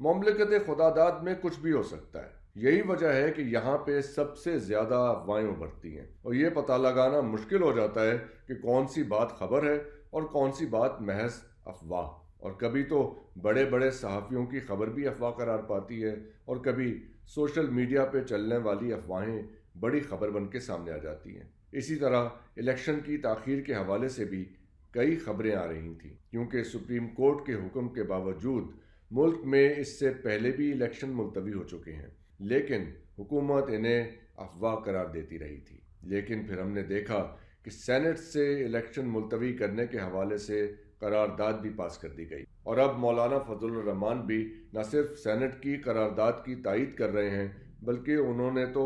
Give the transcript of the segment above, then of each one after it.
مملکت خداداد میں کچھ بھی ہو سکتا ہے۔ یہی وجہ ہے کہ یہاں پہ سب سے زیادہ افواہیں ابھرتی ہیں اور یہ پتہ لگانا مشکل ہو جاتا ہے کہ کون سی بات خبر ہے اور کون سی بات محض افواہ۔ اور کبھی تو بڑے بڑے صحافیوں کی خبر بھی افواہ قرار پاتی ہے اور کبھی سوشل میڈیا پہ چلنے والی افواہیں بڑی خبر بن کے سامنے آ جاتی ہیں۔ اسی طرح الیکشن کی تاخیر کے حوالے سے بھی کئی خبریں آ رہی تھیں، کیونکہ سپریم کورٹ کے حکم کے باوجود ملک میں اس سے پہلے بھی الیکشن ملتوی ہو چکے ہیں، لیکن حکومت انہیں افواہ قرار دیتی رہی تھی۔ لیکن پھر ہم نے دیکھا کہ سینٹ سے الیکشن ملتوی کرنے کے حوالے سے قرارداد بھی پاس کر دی گئی، اور اب مولانا فضل الرحمان بھی نہ صرف سینٹ کی قرارداد کی تائید کر رہے ہیں، بلکہ انہوں نے تو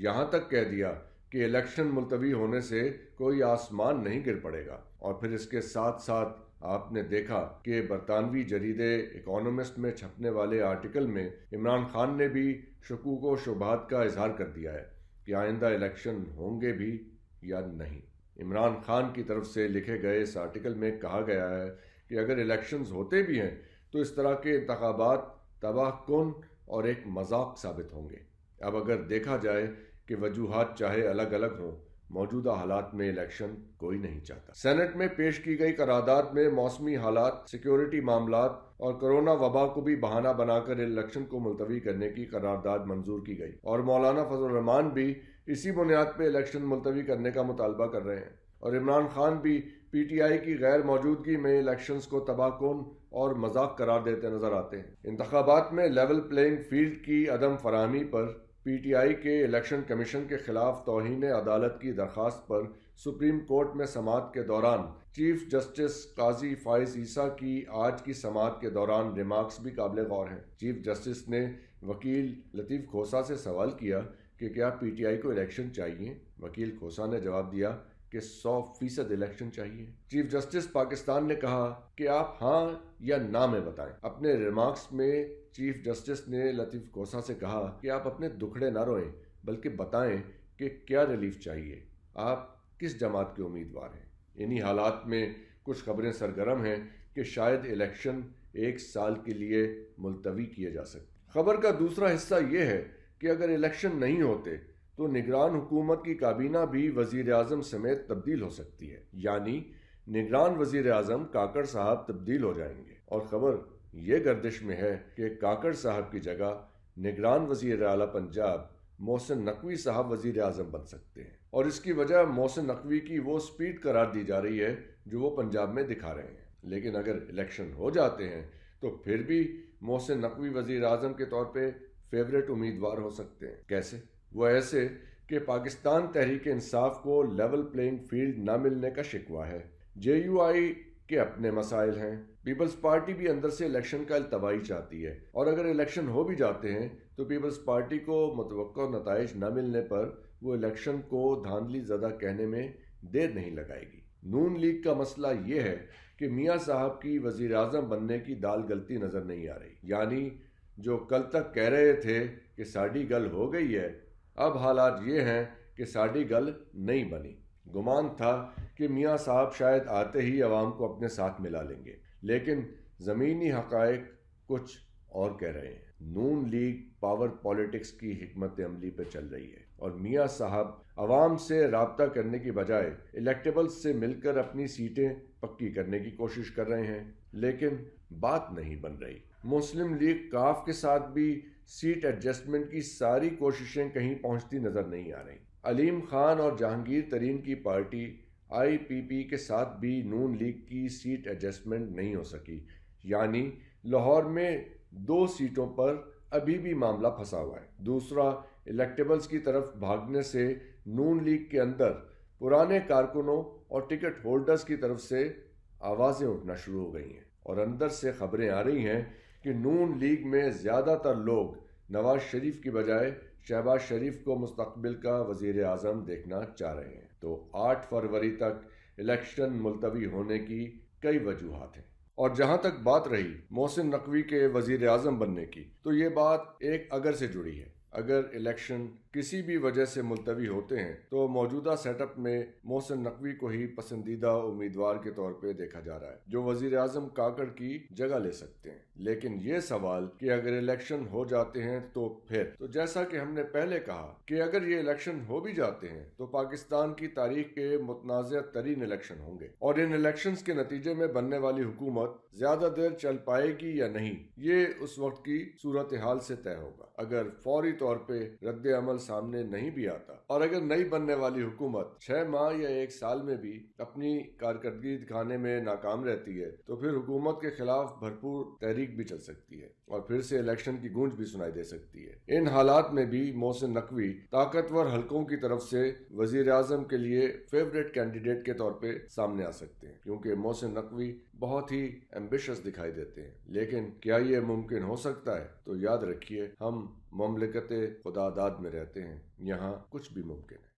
یہاں تک کہہ دیا کہ الیکشن ملتوی ہونے سے کوئی آسمان نہیں گر پڑے گا۔ اور پھر اس کے ساتھ ساتھ آپ نے دیکھا کہ برطانوی جریدے اکانومسٹ میں چھپنے والے آرٹیکل میں عمران خان نے بھی شکوک و شبہات کا اظہار کر دیا ہے کہ آئندہ الیکشن ہوں گے بھی یا نہیں۔ عمران خان کی طرف سے لکھے گئے اس آرٹیکل میں کہا گیا ہے کہ اگر الیکشنز ہوتے بھی ہیں تو اس طرح کے انتخابات تباہ کن اور ایک مذاق ثابت ہوں گے۔ اب اگر دیکھا جائے کہ وجوہات چاہے الگ الگ ہوں، موجودہ حالات میں الیکشن کوئی نہیں چاہتا۔ سینٹ میں پیش کی گئی قرارداد میں موسمی حالات، سیکیورٹی معاملات اور کرونا وبا کو بھی بہانہ بنا کر الیکشن کو ملتوی کرنے کی قرارداد منظور کی گئی، اور مولانا فضل الرحمان بھی اسی بنیاد پہ الیکشن ملتوی کرنے کا مطالبہ کر رہے ہیں، اور عمران خان بھی پی ٹی آئی کی غیر موجودگی میں الیکشنز کو تباہ کن اور مذاق قرار دیتے نظر آتے ہیں۔ انتخابات میں لیول پلینگ فیلڈ کی عدم فراہمی پر پی ٹی آئی کے الیکشن کمیشن کے خلاف توہین عدالت کی درخواست پر سپریم کورٹ میں سماعت کے دوران چیف جسٹس قاضی فائز عیسیٰ کی آج کی سماعت کے دوران ریمارکس بھی قابل غور ہیں۔ چیف جسٹس نے وکیل لطیف کھوسہ سے سوال کیا کہ کیا پی ٹی آئی کو الیکشن چاہیے؟ وکیل کھوسہ نے جواب دیا کہ 100% الیکشن چاہیے۔ چیف جسٹس پاکستان نے کہا کہ آپ ہاں یا نہ میں بتائیں۔ اپنے ریمارکس میں چیف جسٹس نے لطیف کھوسہ سے کہا کہ آپ اپنے دکھڑے نہ روئیں، بلکہ بتائیں کہ کیا ریلیف چاہیے، آپ کس جماعت کے امیدوار ہیں۔ انہی حالات میں کچھ خبریں سرگرم ہیں کہ شاید الیکشن 1 سال کے لیے ملتوی کیے جا سکتے۔ خبر کا دوسرا حصہ یہ ہے کہ اگر الیکشن نہیں ہوتے تو نگران حکومت کی کابینہ بھی وزیر اعظم سمیت تبدیل ہو سکتی ہے، یعنی نگران وزیر اعظم کاکڑ صاحب تبدیل ہو جائیں گے، اور خبر یہ گردش میں ہے کہ کاکڑ صاحب کی جگہ نگران وزیر اعلیٰ پنجاب محسن نقوی صاحب وزیر اعظم بن سکتے ہیں، اور اس کی وجہ محسن نقوی کی وہ سپیڈ قرار دی جا رہی ہے جو وہ پنجاب میں دکھا رہے ہیں۔ لیکن اگر الیکشن ہو جاتے ہیں تو پھر بھی محسن نقوی وزیر اعظم کے طور پہ فیوریٹ امیدوار ہو سکتے ہیں۔ کیسے؟ وہ ایسے کہ پاکستان تحریک انصاف کو لیول پلینگ فیلڈ نہ ملنے کا شکوہ ہے، جے یو آئی کے اپنے مسائل ہیں، پیپلز پارٹی بھی اندر سے الیکشن کا التوائی چاہتی ہے، اور اگر الیکشن ہو بھی جاتے ہیں تو پیپلز پارٹی کو متوقع نتائج نہ ملنے پر وہ الیکشن کو دھاندلی زدہ کہنے میں دیر نہیں لگائے گی۔ نون لیگ کا مسئلہ یہ ہے کہ میاں صاحب کی وزیر اعظم بننے کی دال گلتی نظر نہیں آ رہی، یعنی جو کل تک کہہ رہے تھے کہ ساڈی گل ہو گئی ہے، اب حالات یہ ہیں کہ ساڈی گل نہیں بنی۔ گمان تھا کہ میاں صاحب شاید آتے ہی عوام کو اپنے ساتھ ملا لیں گے، لیکن زمینی حقائق کچھ اور کہہ رہے ہیں۔ نون لیگ پاور پالیٹکس کی حکمت عملی پہ چل رہی ہے، اور میاں صاحب عوام سے رابطہ کرنے کی بجائے الیکٹیبلز سے مل کر اپنی سیٹیں پکی کرنے کی کوشش کر رہے ہیں، لیکن بات نہیں بن رہی۔ مسلم لیگ کاف کے ساتھ بھی سیٹ ایڈجسٹمنٹ کی ساری کوششیں کہیں پہنچتی نظر نہیں آ رہی۔ علیم خان اور جہانگیر ترین کی پارٹی آئی پی پی کے ساتھ بھی نون لیگ کی سیٹ ایڈجسٹمنٹ نہیں ہو سکی، یعنی لاہور میں 2 سیٹوں پر ابھی بھی معاملہ پھنسا ہوا ہے۔ دوسرا، الیکٹیبلز کی طرف بھاگنے سے نون لیگ کے اندر پرانے کارکنوں اور ٹکٹ ہولڈرز کی طرف سے آوازیں اٹھنا شروع ہو گئی ہیں، اور اندر سے خبریں آ رہی ہیں کہ نون لیگ میں زیادہ تر لوگ نواز شریف کی بجائے شہباز شریف کو مستقبل کا وزیر اعظم دیکھنا چاہ رہے ہیں۔ تو 8 فروری تک الیکشن ملتوی ہونے کی کئی وجوہات ہیں۔ اور جہاں تک بات رہی محسن نقوی کے وزیر اعظم بننے کی، تو یہ بات ایک اگر سے جڑی ہے۔ اگر الیکشن کسی بھی وجہ سے ملتوی ہوتے ہیں تو موجودہ سیٹ اپ میں محسن نقوی کو ہی پسندیدہ امیدوار کے طور پہ دیکھا جا رہا ہے جو وزیر اعظم کاکڑ کی جگہ لے سکتے ہیں۔ لیکن یہ سوال کہ اگر الیکشن ہو جاتے ہیں تو پھر تو جیسا کہ ہم نے پہلے کہا کہ اگر یہ الیکشن ہو بھی جاتے ہیں تو پاکستان کی تاریخ کے متنازع ترین الیکشن ہوں گے، اور ان الیکشنز کے نتیجے میں بننے والی حکومت زیادہ دیر چل پائے گی یا نہیں یہ اس وقت کی صورتحال سے طے ہوگا۔ اگر فوری طور پہ رد عمل سامنے نہیں بھی آتا اور اگر نئی بننے والی حکومت 6 ماہ یا 1 سال میں بھی اپنی کارکردگی دکھانے میں ناکام رہتی ہے تو پھر حکومت کے خلاف بھرپور تحریک بھی چل سکتی ہے اور پھر سے الیکشن کی گونج بھی سنائی دے سکتی ہے۔ ان حالات میں بھی محسن نقوی طاقتور حلقوں کی طرف سے وزیر اعظم کے لیے فیورٹ کینڈیڈیٹ کے طور پہ سامنے آ سکتے ہیں کیونکہ محسن نقوی بہت ہی ایمبیشس دکھائی دیتے ہیں۔ لیکن کیا یہ ممکن ہو سکتا ہے؟ تو یاد رکھیے، ہم مملکت خدا داد میں رہتے ہیں، یہاں کچھ بھی ممکن ہے۔